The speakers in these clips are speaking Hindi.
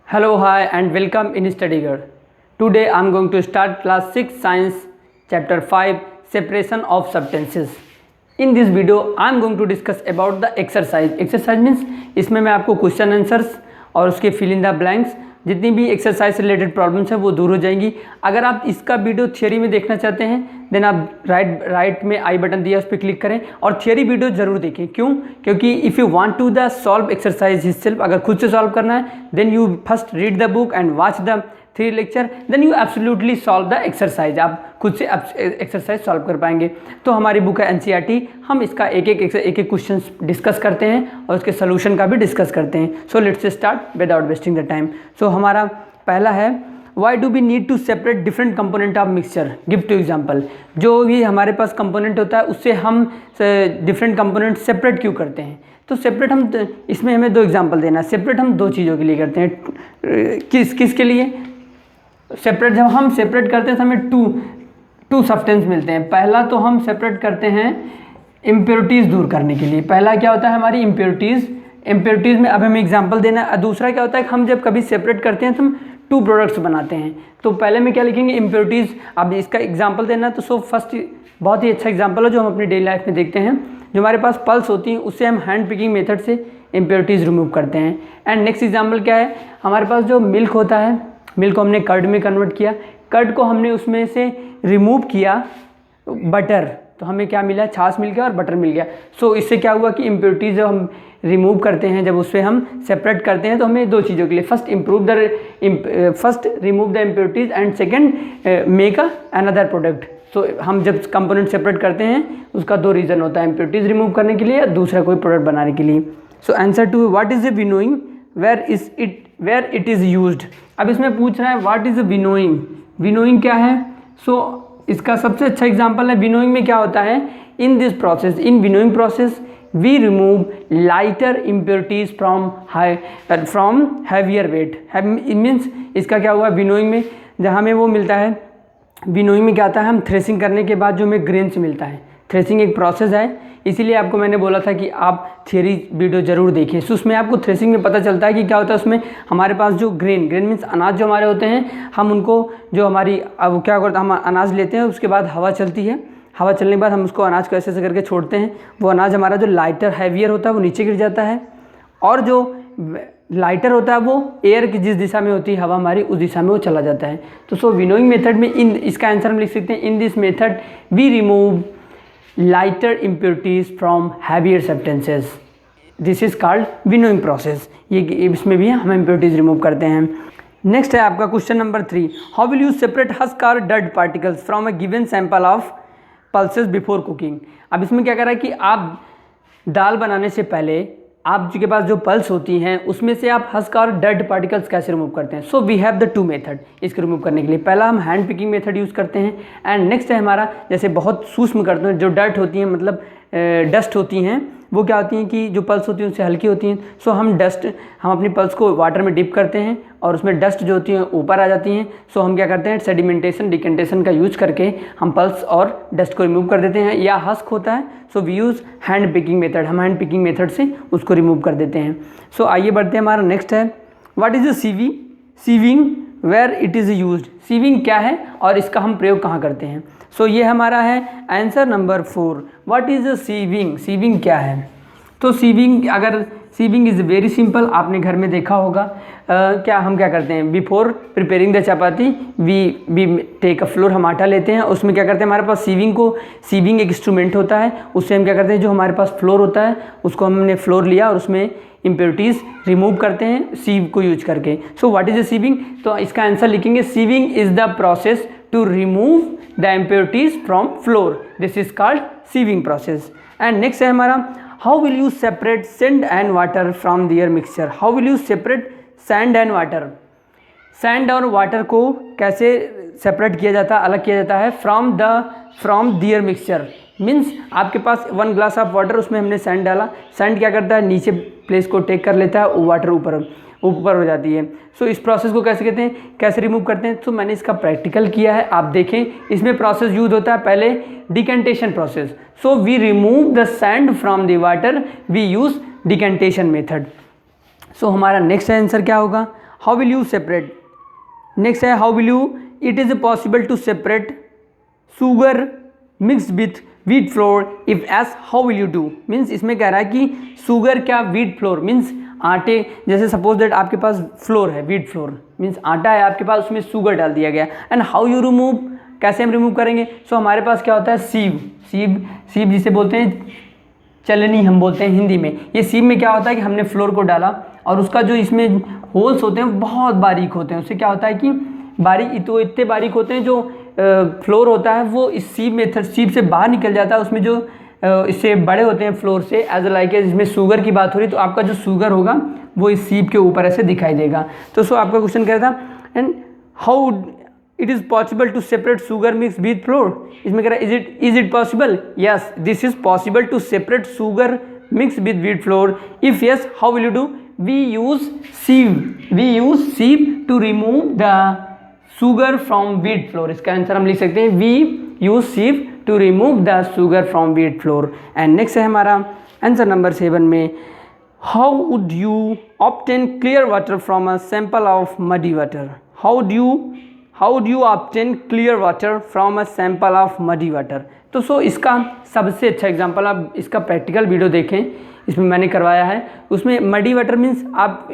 Hello, hi, and welcome in Study Girl. Today I am going to start class 6 science chapter 5 separation of substances. In this video I am going to discuss about the exercise. Exercise means इसमें मैं आपको क्वेश्चन आंसर्स और उसके फिल इन द ब्लैंक्स जितनी भी एक्सरसाइज रिलेटेड प्रॉब्लम्स हैं वो दूर हो जाएंगी। अगर आप इसका वीडियो थियोरी में देखना चाहते हैं देन आप राइट में आई बटन दिया उस पर क्लिक करें और थियोरी वीडियो जरूर देखें। क्यों? क्योंकि if you want to the solve exercise himself, अगर खुद से सॉल्व करना है then you first read the book and watch the 3 lecture, then you absolutely solve the exercise. आप खुद से एक्सरसाइज सॉल्व कर पाएंगे। तो हमारी बुक है NCERT, हम इसका एक एक क्वेश्चन डिस्कस करते हैं और उसके सोल्यूशन का भी डिस्कस करते हैं। So let's start without wasting the time. So हमारा पहला है why do we need to separate different component of mixture, give two example. जो भी हमारे पास कंपोनेंट होता है उससे हम डिफरेंट कंपोनेंट सेपरेट क्यों करते हैं? तो सेपरेट हम इसमें हमें 2 एग्जाम्पल देना है। सेपरेट हम 2 चीज़ों के लिए करते हैं। किसके लिए सेपरेट? जब हम सेपरेट करते हैं तो हमें टू सब्सटेंस मिलते हैं। पहला तो हम सेपरेट करते हैं इम्प्योरिटीज़ दूर करने के लिए। पहला क्या होता है हमारी इम्प्योरिटीज़ में अब हमें एग्जांपल देना है। दूसरा क्या होता है हम जब कभी सेपरेट करते हैं तो हम 2 प्रोडक्ट्स बनाते हैं। तो पहले में क्या लिखेंगे इम्प्योरिटीज़। अब इसका एग्जाम्पल देना है तो सो फर्स्ट बहुत ही अच्छा एग्जाम्पल है जो हम अपनी डेली लाइफ में देखते हैं। जो हमारे पास पल्स होती हैं उससे हम हैंड पिकिंग मेथड से इम्प्योरिटीज़ रिमूव करते हैं। एंड नेक्स्ट एग्जाम्पल क्या है, हमारे पास जो मिल्क होता है, मिल्क को हमने कर्ड में कन्वर्ट किया, कर्ड को हमने उसमें से रिमूव किया बटर, तो हमें क्या मिला, छाछ मिल गया और बटर मिल गया। सो इससे क्या हुआ कि इम्प्योरिटीज़ जब हम रिमूव करते हैं, जब उससे हम सेपरेट करते हैं तो हमें 2 चीज़ों के लिए first remove the impurities and second make another product. So हम जब कंपोनेंट सेपरेट करते हैं उसका 2 रीज़न होता है, इम्प्योरिटीज़ रिमूव करने के लिए या दूसरा कोई प्रोडक्ट बनाने के लिए। So answer to what is the winnowing, where it is used. अब इसमें पूछ रहा है व्हाट इज़ विनोइंग, विनोइंग क्या है? सो इसका सबसे अच्छा एग्जांपल है विनोइंग में क्या होता है, in this process, in winnowing process we remove lighter impurities from heavier weight. Means इसका क्या हुआ विनोइंग में जहाँ में वो मिलता है, विनोइंग में क्या आता है हम थ्रेसिंग करने के बाद जो हमें ग्रेन्स मिलता है। थ्रेसिंग एक प्रोसेस है, इसीलिए आपको मैंने बोला था कि आप थियरी वीडियो जरूर देखें। सो उसमें आपको थ्रेसिंग में पता चलता है कि क्या होता है उसमें हमारे पास जो ग्रेन मीन्स अनाज जो हमारे होते हैं, हम उनको जो हमारी अब क्या करते हैं हम अनाज लेते हैं, उसके बाद हवा चलती है, हवा चलने के बाद हम उसको अनाज को ऐसे करके छोड़ते हैं। वो अनाज हमारा जो लाइटर हैवियर होता है वो नीचे गिर जाता है और जो लाइटर होता है वो एयर की जिस दिशा में होती है हवा हमारी उस दिशा में वो चला जाता है। तो सो विनोइंग मेथड में इसका आंसर हम लिख सकते हैं in this method we remove lighter impurities from heavier substances. This is called winnowing process. ये इसमें भी हम impurities रिमूव करते हैं। नेक्स्ट है आपका question number 3, how will you separate husk और dirt particles from a given sample of pulses before cooking. अब इसमें क्या कर रहा है कि आप दाल बनाने से पहले आपके पास जो पल्स होती हैं उसमें से आप हस्क और डर्ट पार्टिकल्स कैसे रिमूव करते हैं। So we have the 2 method इसको रिमूव करने के लिए। पहला हम हैंड पिकिंग मेथड यूज़ करते हैं एंड नेक्स्ट है हमारा जैसे बहुत सूक्ष्म करते हैं जो डर्ट होती हैं, मतलब डस्ट होती हैं, वो क्या होती हैं कि जो पल्स होती हैं उससे हल्की होती हैं। सो हम अपनी पल्स को वाटर में डिप करते हैं और उसमें डस्ट जो होती हैं ऊपर आ जाती हैं। सो हम क्या करते हैं सेडिमेंटेशन डिकेंटेशन का यूज करके हम पल्स और डस्ट को रिमूव कर देते हैं। या हस्क होता है so we use hand picking method, हम हैंड पिकिंग मेथड से उसको रिमूव कर देते हैं। सो आइए बढ़ते हैं, हमारा नेक्स्ट है what is the sieving where it is used. Sieving क्या है और इसका हम प्रयोग कहाँ करते हैं। सो ये हमारा है answer number 4, what is the sieving. Sieving क्या है? तो सीविंग इज़ वेरी सिंपल, आपने घर में देखा होगा। क्या हम क्या करते हैं before preparing the chapati we take a flour, हम आटा लेते हैं उसमें क्या करते हैं हमारे पास सीविंग एक इंस्ट्रूमेंट होता है, उससे हम क्या करते हैं जो हमारे पास फ्लोर होता है उसको हमने फ्लोर लिया और उसमें इम्प्योरिटीज़ रिमूव करते हैं सीव को यूज करके। So what is the sieving, तो इसका आंसर लिखेंगे sieving is the process to remove the impurities from flour, this is called sieving process. And next है हमारा how will you separate sand and water from their mixture. How will you separate sand and water. Sand और वाटर को कैसे सेपरेट किया जाता है, अलग किया जाता है फ्रॉम दियर मिक्सचर। मीन्स आपके पास 1 ग्लास ऑफ वाटर, उसमें हमने सैंड डाला, सैंड क्या करता है नीचे प्लेस को टेक कर लेता है, वाटर ऊपर हो जाती है। सो इस प्रोसेस को कैसे कहते हैं, कैसे रिमूव करते हैं। तो मैंने इसका प्रैक्टिकल किया है, आप देखें इसमें प्रोसेस यूज होता है पहले decantation process. So we remove the sand from the water, we use decantation method. So हमारा नेक्स्ट आंसर क्या होगा, how will you separate. Next है how will you, it is possible to separate sugar mix with wheat flour if yes how will you do. Means इसमें कह रहा है कि शुगर क्या व्हीट फ्लोर मीन्स आटे, जैसे सपोज दैट आपके पास फ्लोर है, व्हीट फ्लोर मीन्स आटा है आपके पास, उसमें शुगर डाल दिया गया एंड हाउ यू रिमूव, कैसे हम रिमूव करेंगे। सो हमारे पास क्या होता है सीव, सीव जिसे बोलते हैं चलनी हम बोलते हैं हिंदी में। ये सीव में क्या होता है कि हमने फ्लोर को डाला और उसका जो इसमें होल्स होते हैं बहुत बारीक होते हैं, उससे क्या होता है कि बारीक तो इतने बारीक होते हैं जो फ्लोर होता है वो इस सीव से बाहर निकल जाता है, उसमें जो इससे बड़े होते हैं फ्लोर से, एज लाइक इसमें शुगर की बात हो रही तो आपका जो शुगर होगा वो इस सीव के ऊपर ऐसे दिखाई देगा। तो सो आपका क्वेश्चन कह रहा था and how it is possible to separate sugar mix with flour. इसमें कह रहा है is it possible, yes this is possible to separate sugar mix with wheat flour, if yes how will you do, we use sieve to remove the sugar from wheat flour. इसका आंसर हम लिख सकते हैं we use sieve to remove the sugar from wheat flour. And next है हमारा आंसर नंबर 7 में, how would you obtain clear water from a sample of muddy water. How would you obtain clear water from a sample of muddy water. तो सो इसका सबसे अच्छा एग्जांपल आप इसका प्रैक्टिकल वीडियो देखें, इसमें मैंने करवाया है। उसमें मडी वाटर मीन्स आप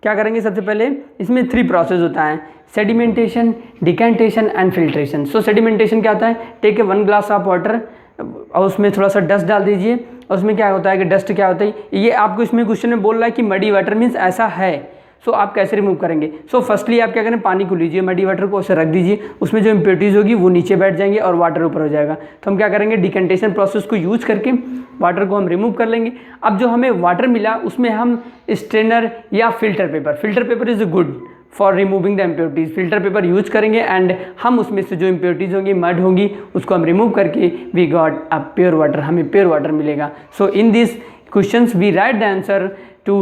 क्या करेंगे, सबसे पहले इसमें 3 प्रोसेस होता है, sedimentation, decantation and filtration. So sedimentation क्या होता है, take a 1 glass of water और उसमें थोड़ा सा डस्ट डाल दीजिए और उसमें क्या होता है कि डस्ट क्या होता है, ये आपको इसमें क्वेश्चन में बोल रहा है कि मडी वाटर मीन्स ऐसा है। सो आप कैसे रिमूव करेंगे। सो फर्स्टली आप क्या करें, पानी को लीजिए, मडी वाटर को उसे रख दीजिए, उसमें जो इम्प्योरिटीज़ होगी वो नीचे बैठ जाएंगे और वाटर ऊपर हो जाएगा। तो हम क्या करेंगे, डिकेंटेशन प्रोसेस को यूज करके वाटर को हम रिमूव कर लेंगे। अब जो हमें वाटर मिला उसमें हम स्ट्रेनर या filter paper is good for removing the impurities, filter paper use करेंगे एंड हम उसमें से जो इम्प्योरिटीज़ होंगी, मड होंगी, उसको हम रिमूव करके we got a pure water, हमें प्योर वाटर मिलेगा। So in this questions we write the answer to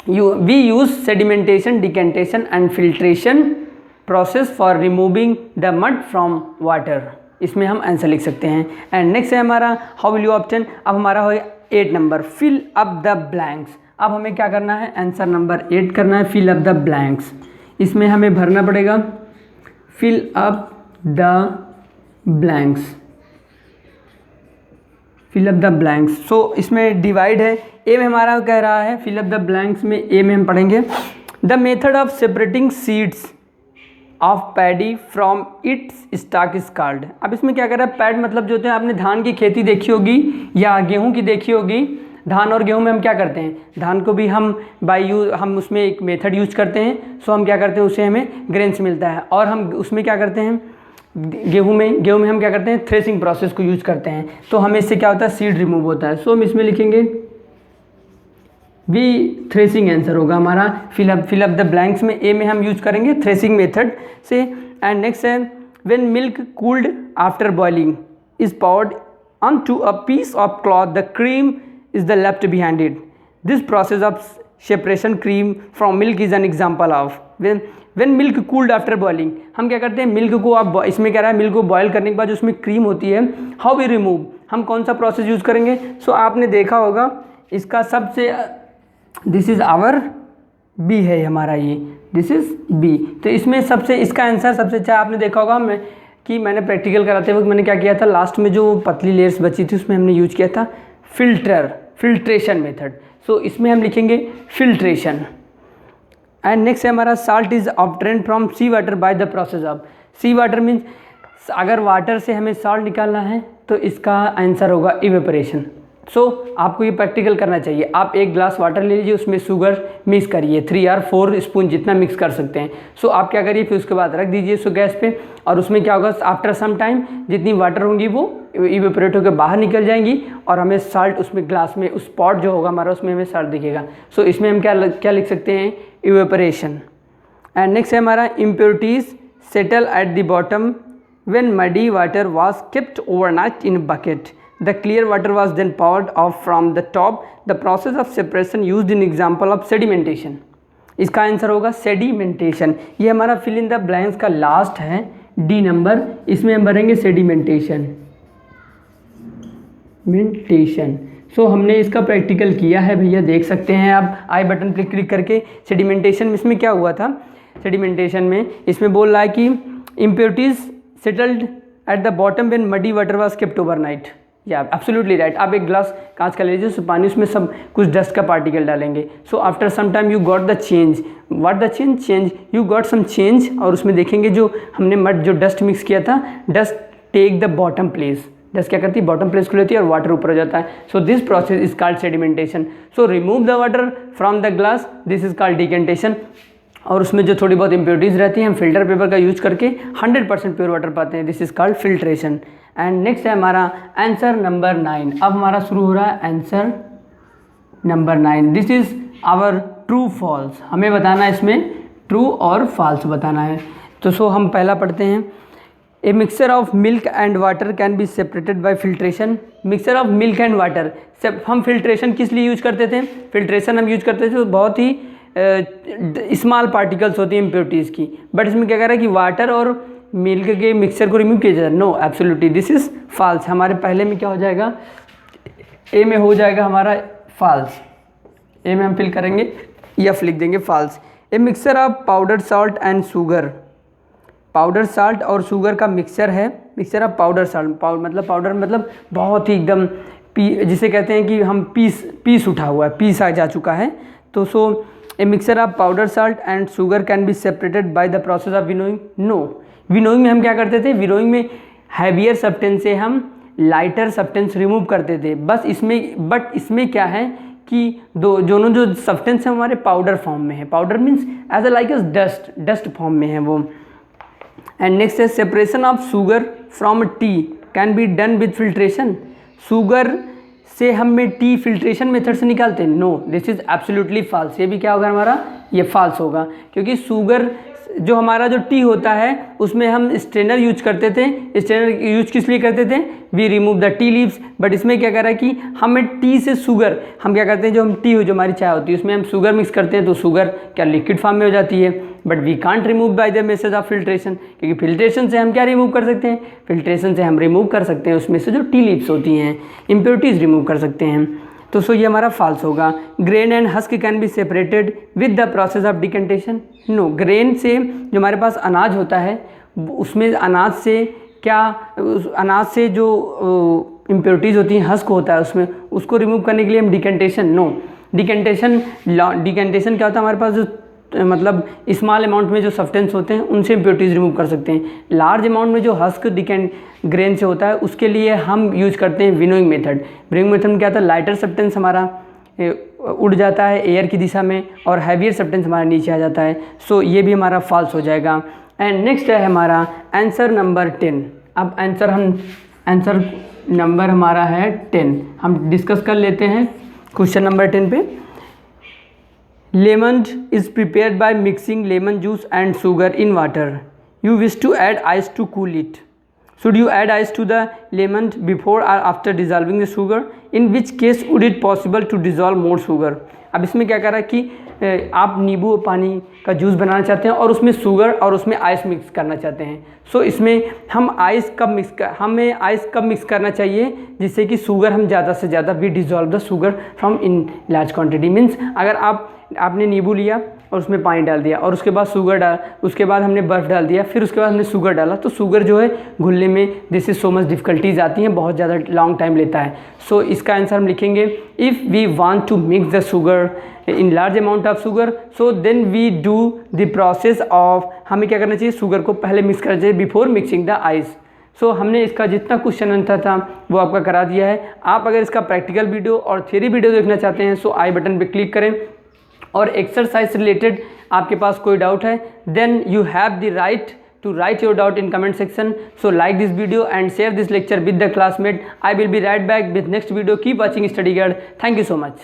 we use sedimentation, decantation and filtration process for removing the mud from water। इसमें हम आंसर लिख सकते हैं। एंड नेक्स्ट है हमारा हाउ विल यू ऑब्टेन। अब हमारा हो 8 number, fill up the blanks. अब हमें क्या करना है, आंसर नंबर 8 करना है, फिल अप द ब्लैंक्स। इसमें हमें भरना पड़ेगा fill up the blanks, fill up the blanks. So इसमें डिवाइड है, ए में हमारा कह रहा है फिल अप द ब्लैंक्स में ए में हम पढ़ेंगे the method of separating seeds of paddy from its stock is called. अब इसमें क्या कर रहा है, पैड मतलब जो होते हैं, आपने धान की खेती देखी होगी या गेहूं की देखी होगी। धान और गेहूं में हम क्या करते हैं, धान को भी हम हम उसमें एक मेथड यूज करते हैं। सो हम क्या करते हैं, उसे हमें ग्रेन्स मिलता है और हम उसमें क्या करते हैं, गेहूं में हम क्या करते हैं, थ्रेसिंग प्रोसेस को यूज करते हैं। तो हमें इससे क्या होता है, सीड रिमूव होता है। सो हम इसमें लिखेंगे भी थ्रेसिंग आंसर होगा हमारा। फिल अप द ब्लैंक्स में ए में हम यूज करेंगे थ्रेसिंग मेथड से। एंड नेक्स्ट है when milk cooled after boiling is poured on to a piece of cloth, the cream is the left behind it. This process of separation cream from milk is an example of when milk cooled after boiling. हम क्या करते हैं, मिल्क को आप इसमें कह रहा है मिल्क को बॉयल करने के बाद जो उसमें क्रीम होती है, हाउ वी रिमूव, हम कौन सा प्रोसेस यूज करेंगे। सो आपने देखा होगा इसका सबसे, दिस इज़ आवर बी है हमारा, ये दिस इज़ बी। तो इसमें सबसे इसका आंसर सबसे अच्छा आपने देखा होगा मैंने प्रैक्टिकल कराते वक्त मैंने क्या किया था, लास्ट में जो पतली लेयर्स बची थी उसमें हमने यूज किया था फिल्ट्रेशन मेथड। सो इसमें हम लिखेंगे फिल्ट्रेशन। एंड नेक्स्ट है हमारा salt is obtained from sea water by the process of, sea water means अगर वाटर से हमें सॉल्ट निकालना है तो इसका आंसर होगा इवेपोरेशन। सो आपको ये प्रैक्टिकल करना चाहिए। आप 1 ग्लास वाटर ले लीजिए, उसमें शुगर मिक्स करिए, 3 या 4 स्पून जितना मिक्स कर सकते हैं। सो आप क्या करिए, फिर उसके बाद रख दीजिए सो गैस पे, और उसमें क्या होगा, आफ्टर सम टाइम जितनी वाटर होंगी वो इवेपोरेट होकर बाहर निकल जाएंगी और हमें साल्ट उसमें ग्लास में उस पॉट जो होगा हमारा उसमें हमें साल्ट दिखेगा। सो इसमें हम क्या लिख सकते हैं, इवेपोरेशन। एंड नेक्स्ट है हमारा impurities settle at the bottom when muddy water was kept overnight in bucket, the clear water was then poured off from the top, the process of separation used in example of sedimentation। इसका आंसर होगा सेडिमेंटेशन। ये हमारा फिल इन द ब्लैंक्स का लास्ट है, डी नंबर, इसमें हम भरेंगे सेडिमेंटेशन। सो हमने इसका प्रैक्टिकल किया है भैया, देख सकते हैं आप आई बटन पर क्लिक करके। सेडिमेंटेशन इसमें क्या हुआ था, सेडिमेंटेशन में इसमें बोल रहा है कि impurities settled at the bottom when muddy water was kept overnight. या एब्सोल्युटली राइट। आप एक ग्लास कांच का ले लीजिए, उसमें पानी, उसमें सब कुछ डस्ट का पार्टिकल डालेंगे। So after some time you got the change, what the change you got some change, और उसमें देखेंगे जो हमने मड जो डस्ट मिक्स किया था, dust take the bottom place, dust क्या करती है, बॉटम प्लेस को लेती है और वाटर ऊपर हो जाता है। So this process is called sedimentation. So remove the water from the glass, this is called decantation. और उसमें जो थोड़ी बहुत इम्प्योरिटीज़ रहती हैं हम फिल्टर पेपर का यूज करके 100% प्योर वाटर पाते हैं, this is called filtration. And next है हमारा आंसर नंबर 9। अब हमारा शुरू हो रहा है answer number 9। This is our true false. हमें बताना है इसमें ट्रू और फॉल्स बताना है। तो सो हम पहला पढ़ते हैं, ए mixture of milk and water can be separated bye filtration. Mixture of milk and water, हम फिल्ट्रेशन किस लिए यूज करते थे, फिल्ट्रेशन हम यूज करते थे तो बहुत ही स्मॉल पार्टिकल्स होती हैं इम्प्योरिटीज़ की, बट इसमें क्या कह रहा है कि वाटर और मिल्क के मिक्सचर को रिमूव किया जाए। No, absolutely this is false. हमारे पहले में क्या हो जाएगा, ए में हो जाएगा हमारा फॉल्स। ए में हम फिल करेंगे एफ लिख देंगे false. A mixture of powder salt and sugar, powder salt और शुगर का मिक्सचर है, mixture of powder salt, powder मतलब बहुत ही एकदम जिसे कहते हैं कि हम पीस उठा हुआ है, पीस आ जा चुका है। तो so a mixture of powder salt and sugar can be separated by the process of winnowing. No, winnowing में हम क्या करते थे, विनोइंग में हैवियर सब्सटेंस से हम लाइटर सब्सटेंस रिमूव करते थे। बस इसमें, बट इसमें क्या है कि दोनों जो सब्सटेंस है हमारे पाउडर फॉर्म में है, powder means as a like dust form में है वो। एंड नेक्स्ट है separation of sugar from tea can be done with filtration. Sugar से हमें टी फिल्ट्रेशन मेथड से निकालते हैं। No, this is absolutely false. ये भी क्या होगा हमारा, ये फॉल्स होगा, क्योंकि शुगर जो हमारा जो टी होता है उसमें हम स्ट्रेनर यूज करते थे। स्ट्रेनर यूज किस लिए करते थे, we remove the tea leaves. But इसमें क्या कह रहा है कि हमें टी से शुगर, हम क्या करते हैं, जो हम टी हो जो हमारी चाय होती है उसमें हम शुगर मिक्स करते हैं तो शुगर क्या लिक्विड फॉर्म में हो जाती है। But we can't remove by the method of filtration, क्योंकि फिल्ट्रेशन से हम क्या रिमूव कर सकते हैं, फिल्ट्रेशन से हम रिमूव कर सकते हैं उसमें से जो टी लीव्स होती हैं, इम्प्योरिटीज़ रिमूव कर सकते हैं। तो सो ये हमारा फॉल्स होगा। Grain and husk can be separated with the process of decantation. No, grain से जो हमारे पास अनाज होता है उसमें अनाज से क्या, अनाज से जो इम्प्योरिटीज़ होती हैं, हस्क होता है उसमें, उसको रिमूव करने के लिए हम डिकेंटेशन, नो डिकेंटेशन क्या होता है, हमारे पास जो मतलब स्मॉल अमाउंट में जो सब्सटेंस होते हैं उनसे इम्प्योरिटीज़ रिमूव कर सकते हैं। लार्ज अमाउंट में जो हस्क ग्रेन से होता है उसके लिए हम यूज करते हैं विनोइंग मेथड। विनोइंग मेथड में क्या होता है, लाइटर सब्सटेंस हमारा उड़ जाता है एयर की दिशा में और हैवियर सब्सटेंस हमारा नीचे आ जाता है। सो ये भी हमारा फॉल्स हो जाएगा। एंड नेक्स्ट है हमारा आंसर नंबर 10। अब आंसर नंबर हमारा है 10। हम डिस्कस कर लेते हैं क्वेश्चन नंबर 10 पे। Lemon is prepared by mixing lemon juice and sugar in water. You wish to add ice to cool it. Should you add ice to the lemon before or after dissolving the sugar? In which case would it possible to dissolve more sugar? अब इसमें क्या कर रहा है कि आप नींबू पानी का जूस बनाना चाहते हैं और उसमें शुगर और उसमें आइस मिक्स करना चाहते हैं। सो इसमें हमें आइस कब मिक्स करना चाहिए जिससे कि शुगर हम ज़्यादा से ज़्यादा we dissolve the sugar from in large quantity. Means अगर आपने नींबू लिया और उसमें पानी डाल दिया और उसके बाद उसके बाद हमने बर्फ़ डाल दिया, फिर उसके बाद हमने शुगर डाला, तो शुगर जो है घुलने में this is so much difficulties आती हैं, बहुत ज़्यादा लॉन्ग टाइम लेता है। सो इसका आंसर हम लिखेंगे if we want to mix the sugar in large amount of sugar, so then we do the process of, हमें क्या करना चाहिए, शुगर को पहले मिक्स करना चाहिए बिफोर मिक्सिंग द आइस। सो हमने इसका जितना क्वेश्चन आंसर था वो आपका करा दिया है। आप अगर इसका प्रैक्टिकल वीडियो और थ्योरी वीडियो देखना चाहते हैं सो आई बटन पर क्लिक करें, और एक्सरसाइज से रिलेटेड आपके पास कोई डाउट है then you have the right to write your doubt in comment section. So like this video and share this lecture with the classmate. I will be right back with next video. Keep watching Study Guide. Thank you so much.